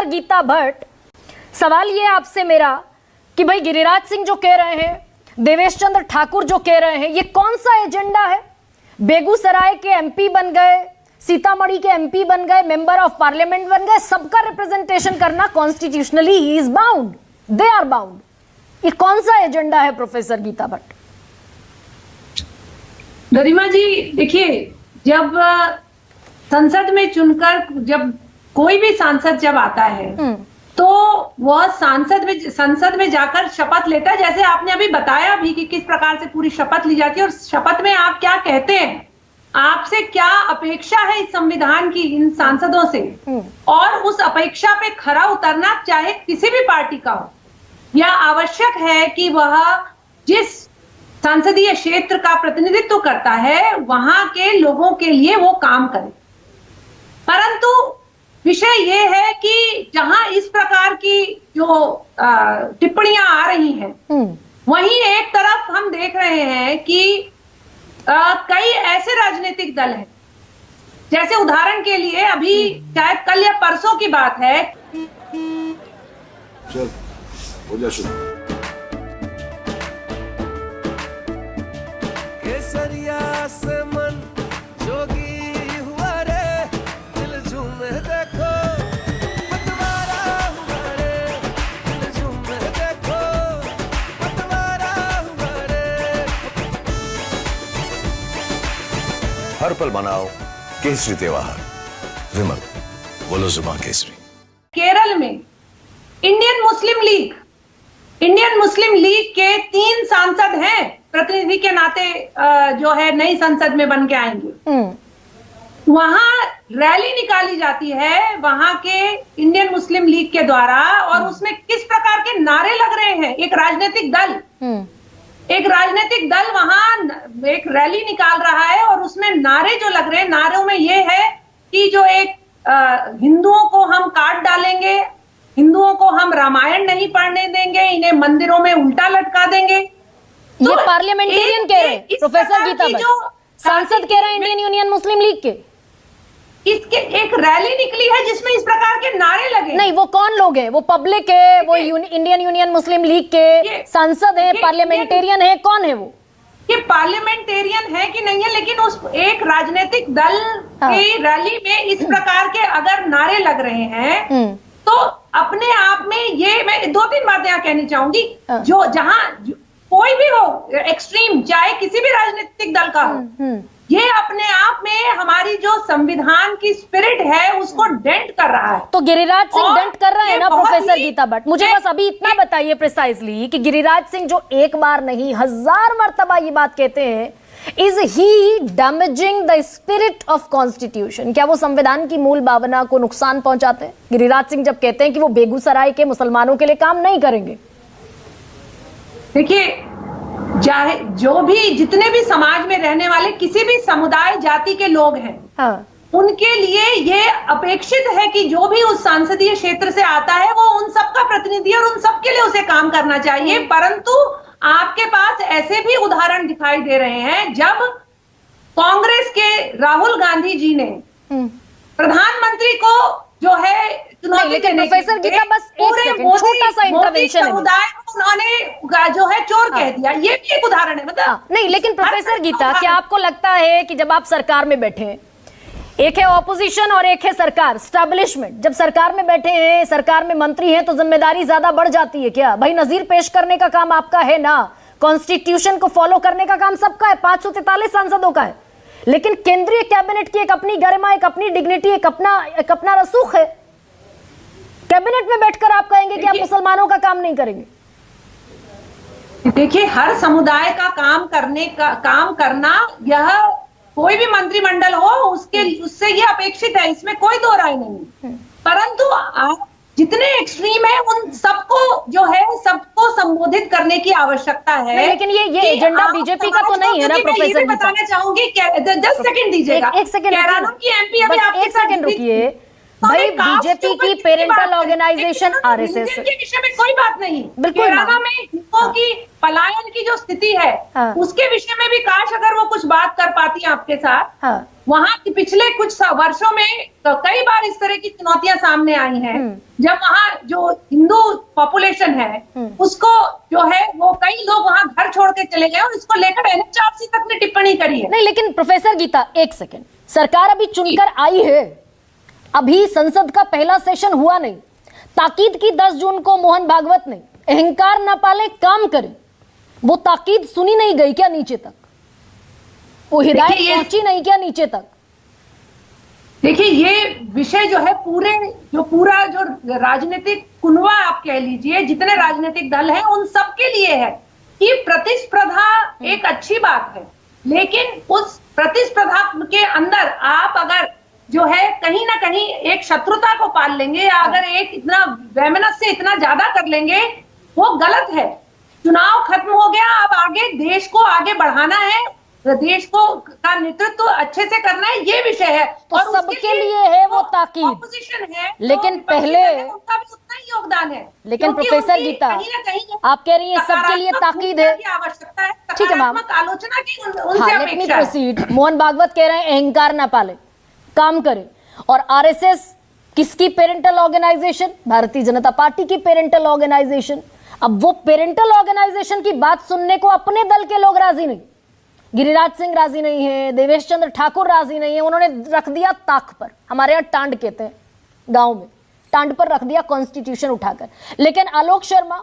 गीता भट्ट, सवाल ये आपसे मेरा कि भाई गिरिराज सिंह जो कह रहे हैं, देवेश चंद्र ठाकुर जो कह रहे हैं, ये कौन सा एजेंडा है? बेगूसराय के एमपी बन गए, सीतामढ़ी के एमपी बन गए, मेंबर ऑफ पार्लियामेंट बन गए, सबका रिप्रेजेंटेशन करना कॉन्स्टिट्यूशनली ही is bound, they are bound. ये कौन सा एजेंडा है प्रोफेसर गीता भट्ट? गरिमा जी देखिए, जब संसद में चुनकर जब कोई भी सांसद जब आता है तो वह संसद में जाकर शपथ लेता है, जैसे आपने अभी बताया भी कि किस प्रकार से पूरी शपथ ली जाती है और शपथ में आप क्या कहते हैं, आपसे क्या अपेक्षा है इस संविधान की, इन सांसदों से, और उस अपेक्षा पे खरा उतरना चाहे किसी भी पार्टी का हो, यह आवश्यक है कि वह जिस संसदीय क्षेत्र का प्रतिनिधित्व करता है वहां के लोगों के लिए वो काम करे। परंतु विषय ये है कि जहां इस प्रकार की जो टिप्पणियां आ रही हैं, वहीं एक तरफ हम देख रहे हैं कि कई ऐसे राजनीतिक दल हैं, जैसे उदाहरण के लिए अभी शायद कल या परसों की बात है, चल हो जा शुरू। केसरिया से मन जोगी हुआ रे, दिल झूमे देखो पतवारा हुआ रे, दिल झूमे देखो पतवारा हुआ रे। हर पल मनाओ केसरी त्योहार। विमल बोलो जुबान केसरी। केरल में इंडियन मुस्लिम लीग के 3 सांसद हैं, प्रतिनिधि के नाते जो है नई संसद में बन के आएंगे। वहां रैली निकाली जाती है वहां के इंडियन मुस्लिम लीग के द्वारा, और उसमें किस प्रकार के नारे लग रहे हैं। एक राजनीतिक दल वहां एक रैली निकाल रहा है और उसमें नारे जो लग रहे हैं, नारों में ये है कि जो एक हिंदुओं को हम काट डालेंगे, हिंदुओं को हम रामायण नहीं पढ़ने देंगे, इन्हें मंदिरों में उल्टा लटका देंगे। ये पार्लियामेंटेरियन कह रहे हैं प्रोफेसर गीता भट्ट, सांसद कह रहे हैं इंडियन यूनियन मुस्लिम लीग के। इसके एक रैली निकली है जिसमें इस प्रकार के नारे लगे। नहीं, वो कौन लोग हैं? वो पब्लिक है, वो इंडियन यूनियन मुस्लिम लीग के सांसद हैं, पार्लियामेंटेरियन है, कौन है वो? ये पार्लियामेंटेरियन है कि नहीं है, लेकिन उस एक राजनीतिक दल की रैली में इस प्रकार के अगर नारे लग रहे हैं तो अपने आप में ये, मैं 2-3 बातें यहाँ कहनी चाहूंगी। जो जहां कोई भी हो एक्सट्रीम, चाहे किसी भी राजनीतिक दल का हो, ये अपने आप में हमारी जो संविधान की स्पिरिट है उसको डेंट कर रहा है। तो गिरिराज सिंह डेंट कर रहे हैं ना प्रोफेसर गीता भट्ट? मुझे बस अभी इतना बताइए प्रिसाइजली कि गिरिराज सिंह जो एक बार नहीं 1000 मर्तबा ये बात कहते हैं, is he damaging the spirit of constitution? क्या वो संविधान की मूल भावना को नुकसान पहुंचाते हैं? गिरिराज सिंह जब कहते हैं कि वो बेगूसराय के मुसलमानों के लिए काम नहीं करेंगे। देखिए, चाहे जो भी जितने भी समाज में रहने वाले किसी भी समुदाय जाति के लोग हैं, उनके लिए ये अपेक्षित है कि जो भी उस सांसदीय क्षेत्र से आता है वो उन सबका प्रतिनिधि और उन सबके लिए उसे काम करना चाहिए। परंतु आपके पास ऐसे भी उदाहरण दिखाई दे रहे हैं जब कांग्रेस के राहुल गांधी जी ने प्रधानमंत्री को जो है चुनौती, लेकिन प्रोफेसर गीता बस एक सेकंड, छोटा सा इंटरवेंशन है, समुदाय को उन्होंने जो है चोर कह दिया, ये भी एक उदाहरण है। मतलब नहीं, लेकिन प्रोफेसर गीता, क्या आपको लगता है कि जब आप सरकार में बैठे हैं, एक है ऑपोजिशन और एक है सरकार, स्टैब्लिशमेंट, जब सरकार में बैठे हैं, सरकार में मंत्री हैं, तो जिम्मेदारी ज्यादा बढ़ जाती है क्या? भाई नजीर पेश करने का काम आपका है ना, कॉन्स्टिट्यूशन को फॉलो करने का काम सबका है, 543 सांसदों का है। लेकिन केंद्रीय कैबिनेट की एक अपनी गरिमा, एक अपनी डिग्निटी, एक अपना रसूख है। कैबिनेट में बैठकर आप कहेंगे कि आप मुसलमानों का काम नहीं करेंगे? देखिए, हर समुदाय का काम करना, यह कोई भी मंत्रिमंडल हो उससे ये अपेक्षित है, इसमें कोई दो राय नहीं। परंतु आप जितने एक्सट्रीम है उन सबको जो है सबको संबोधित करने की आवश्यकता है। लेकिन ये एजेंडा बीजेपी का तो नहीं है ना प्रोफेसर? बताना चाहूंगी, 10 सेकंड दीजिएगा। एक सेकंड की एमपी अभी आपके एक सेकंड रुकिए। भाई, हमें कास्ट बीजेपी के ऊपर की कितनी पेरेंटल बात है? ऑर्गेनाइजेशन लेकिन आरएसएस religion के विषय में कोई बात नहीं। बिल्कुल केरला मैम। में हिंदुओं की पलायन की जो स्थिति है हाँ। उसके विषय में भी काश अगर वो कुछ बात कर पाती आपके साथ। हाँ। वहां पिछले कुछ वर्षों में तो कई बार इस तरह की चुनौतियां सामने आई हैं जब वहां जो हिंदू पॉपुलेशन है उसको जो है वो कई लोग वहां घर छोड़ के चले गए और इसको लेकर एनएचआरसी तक ने टिप्पणी करी है। नहीं, लेकिन प्रोफेसर गीता एक सेकेंड, सरकार अभी चुनकर आई है, अभी संसद का पहला सेशन हुआ नहीं, ताकीद की 10 जून को मोहन भागवत ने अहंकार ना पाले काम करे, वो ताकीद सुनी नहीं गई क्या नीचे तक? वो हिदायत देखिए, पहुंची नहीं क्या नीचे तक? देखिए ये विषय जो है पूरा जो राजनीतिक कुनवा आप कह लीजिए जितने राजनीतिक दल हैं उन सब के लिए है कि प्रतिस्पर्धा एक अच्छी बात है, लेकिन उस प्रतिस्पर्धा के अंदर आप अगर जो है कहीं ना कहीं एक शत्रुता को पाल लेंगे या अगर एक इतना वैमनस्य से इतना ज्यादा कर लेंगे वो गलत है। चुनाव खत्म हो गया, अब आगे देश को आगे बढ़ाना है, देश को का नेतृत्व अच्छे से करना है, ये विषय है। तो और उसके सबके लिए है वो ताकीद, ऑपोजिशन है, लेकिन जो विपक्षी पहले- दल है, उनका भी उतना ही योगदान है। लेकिन क्योंकि प्रोफेसर उनकी गीता, कहीं ना कहीं आप कह रही हैं सबके लिए सकारात्मक ताकीद है। भूमिका की आवश्यकता है, ठीक है मैम। सकारात्मक आलोचना की उनसे हाँ, लेट मी अपेक्षा है। प्रोसीड। मोहन भागवत कह रहे हैं अहंकार ना पाले काम करे, और आरएसएस किसकी parental organisation? Bharatiya Janata party की पेरेंटल ऑर्गेनाइजेशन। अब वो पेरेंटल ऑर्गेनाइजेशन की बात सुनने को अपने दल के लोग राजी नहीं, गिरिराज सिंह राजी नहीं है, देवेश चंद्र ठाकुर राजी नहीं है, उन्होंने रख दिया ताक पर, हमारे यहाँ टांड कहते हैं गांव में, टांड पर रख दिया कॉन्स्टिट्यूशन उठाकर। लेकिन आलोक शर्मा